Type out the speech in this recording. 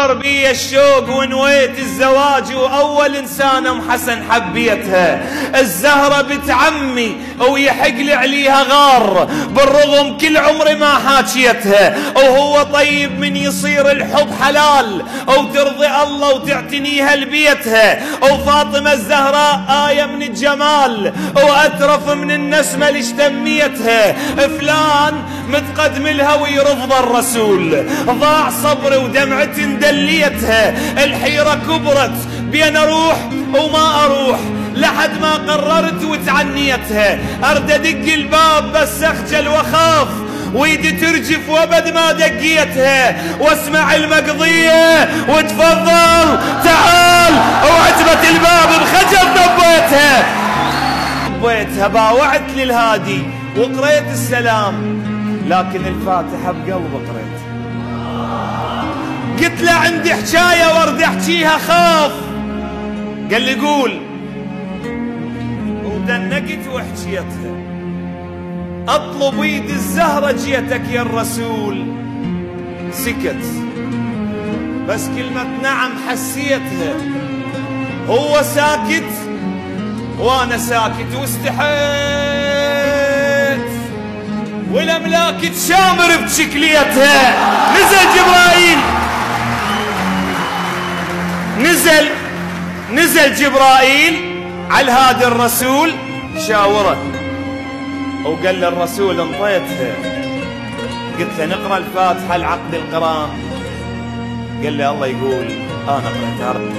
صار بي الشوق ونويت الزواج، وأول إنسانة أم حسن حبيتها الزهرة بنت عمي، ويحق لي عليها غار بالرغم كل عمري ما حاكيتها، وهو طيب من يصير الحب حلال وترضي الله وتعتنيها لبيتها. وفاطمة الزهراء آية من الجمال وأترف من النسمة اللي اشتميتها، فلان متقدم لها ويرفض الرسول، ضاع صبري ودمعتي اندليتها، الحيرة كبرت بين اروح وما اروح لحد ما قررت وتعنيتها، ارد ادق الباب بس اخجل واخاف ويدي ترجف وابد ما دقيتها، واسمع المقضية وتفضل تعال، وعتبة الباب بخجل ضبيتها باوعت للهادي وقريت السلام، لكن الفاتحة بقلب قريت. قلت له عندي حكاية وارد احكيها خاف، قال لي قول، ودنقت وحكيتها. اطلب ايد الزهرة جيتك يا الرسول، سكت بس كلمة نعم حسيتها، هو ساكت وانا ساكت واستحيت، والاملاك تشامر بشكليتها. نزل جبرائيل، نزل جبرائيل على الهادي الرسول شاوره، وقال للرسول انطيتها. قلت له نقرا الفاتحه لعقد القران، قال لي الله يقول انا قريتها.